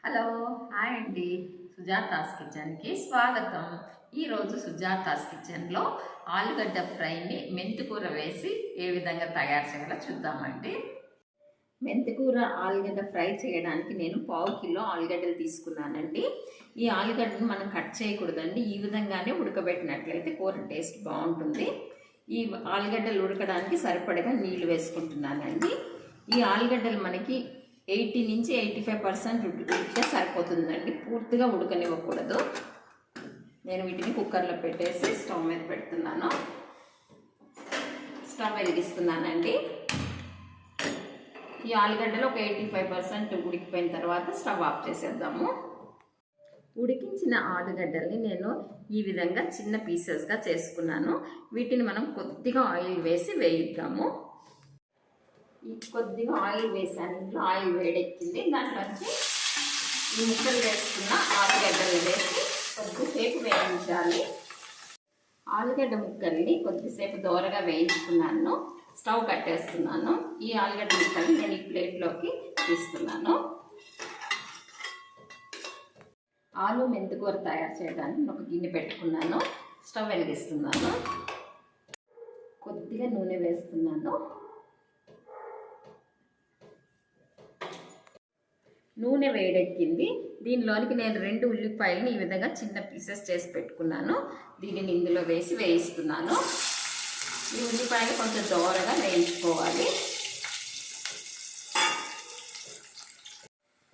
Hello hi అండి. సుజాతాస్ కిచెన్కి స్వాగతం. ఈరోజు సుజాతాస్ కిచెన్లో ఆలుగడ్డ ఫ్రైని మెంతికూర వేసి ఏ విధంగా తయారు చేయాలో చూద్దామండి. మెంతికూర ఆలుగడ్డ ఫ్రై చేయడానికి నేను 1/2 కిలో ఆలుగడ్డలు తీసుకున్నానండి. ఈ ఆలుగడ్డను మనం కట్ చేయకూడదండి. ఈ విధంగానే ఉడకబెట్టినట్లయితే కూర టేస్ట్ బాగుంటుంది. ఈ ఆలుగడ్డలు ఉడకడానికి సరిపడగా నీళ్లు వేసుకుంటున్నానండి. ఈ ఆలుగడ్డలు మనకి 80 నుంచి 85% ఉడికితే సరిపోతుందండి. పూర్తిగా ఉడకనివ్వకూడదు. నేను వీటిని కుక్కర్లో పెట్టేసి స్టవ్ మీద పెడుతున్నాను. స్టవ్ వెలిగిస్తున్నానండి. ఈ ఆలుగడ్డలు ఒక 85% ఉడికిపోయిన తర్వాత స్టవ్ ఆఫ్ చేసేద్దాము. ఉడికించిన ఆలుగడ్డల్ని నేను ఈ విధంగా చిన్న పీసెస్గా చేసుకున్నాను. వీటిని మనం కొద్దిగా ఆయిల్ వేసి వేయిద్దాము. కొద్దిగా ఆయిల్ వేసాను. ఇంట్లో ఆయిల్ వేడెక్కింది. దాంట్లోంచి ఈ ముక్కలు వేసుకున్న ఆలుగడ్డలు వేసి కొద్దిసేపు వేయించాలి. ఆలుగడ్డ ముక్కల్ని కొద్దిసేపు దోరగా వేయించుకున్నాను. స్టవ్ కట్టేస్తున్నాను. ఈ ఆలుగడ్డ ముక్కల్ని నేను ఈ ప్లేట్లోకి తీస్తున్నాను. ఆలు మెంతికూర తయారు చేయడానికి ఒక గిన్నె పెట్టుకున్నాను. స్టవ్ వెలిగిస్తున్నాను. కొద్దిగా నూనె వేస్తున్నాను. నూనె వేడెక్కింది. దీనిలోనికి నేను 2 ఉల్లిపాయలని ఈ విధంగా చిన్న పీసెస్ చేసి పెట్టుకున్నాను. దీనిని ఇందులో వేసి వేయిస్తున్నాను. ఈ ఉల్లిపాయలు కొంచెం దోరగా వేయించుకోవాలి.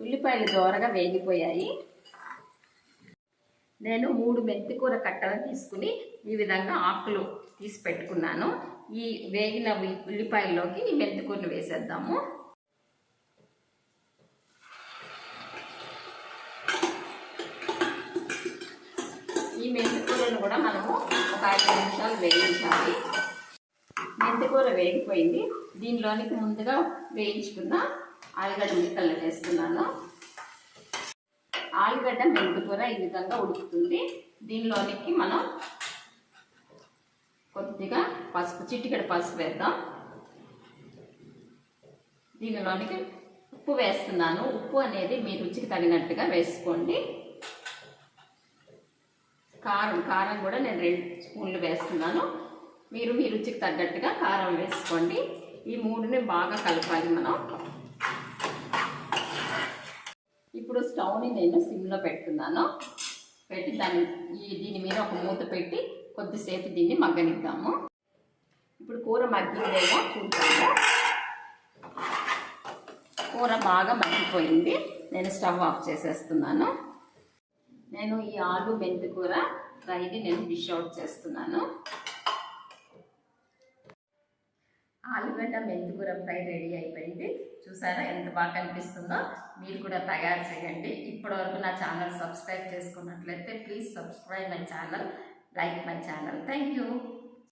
ఉల్లిపాయలు దోరగా వేగిపోయాయి. నేను 3 మెంతికూర కట్టలు తీసుకుని ఈ విధంగా ఆకులు తీసి పెట్టుకున్నాను. ఈ వేగిన ఉల్లిపాయల్లోకి ఈ మెంతికూరను వేసేద్దాము. ఈ మెంతికూరను కూడా మనము ఒక 5 నిమిషాలు వేయించాలి. మెంతికూర వేగిపోయింది. దీనిలోనికి ముందుగా వేయించుకున్న ఆలుగడ్డ ముక్కలు వేస్తున్నాను. ఆలుగడ్డ మెంతికూర ఈ విధంగా ఉడుకుతుంది. దీనిలోనికి మనం కొద్దిగా పసుపు, చిటికెడు పసుపు వేద్దాం. దీనిలోనికి ఉప్పు వేస్తున్నాను. ఉప్పు అనేది మీ రుచికి తగినట్టుగా వేసుకోండి. కారం కూడా నేను 2 స్పూన్లు వేస్తున్నాను. మీరు మీ రుచికి తగ్గట్టుగా కారం వేసుకోండి. ఈ 3ని బాగా కలపాలి మనం. ఇప్పుడు స్టవ్ని నేను సిమ్లో పెడుతున్నాను. పెట్టి దీని మీద ఒక మూత పెట్టి కొద్దిసేపు దీన్ని మగ్గనిద్దాము. ఇప్పుడు కూర మగ్గిందేమో చూద్దాము. కూర బాగా మగ్గిపోయింది. నేను స్టవ్ ఆఫ్ చేసేస్తున్నాను. నేను ఈ ఆలు మెంతికూర ఫ్రైని నేను డిష్ అవుట్ చేస్తున్నాను. ఆలుగడ్డ మెంతికూర ఫ్రై రెడీ అయిపోయింది. చూసారా ఎంత బాగా కనిపిస్తుందో? మీరు కూడా తయారు చేయండి. ఇప్పటివరకు నా ఛానల్ సబ్స్క్రైబ్ చేసుకున్నట్లయితే please subscribe my channel, like my channel. Thank you.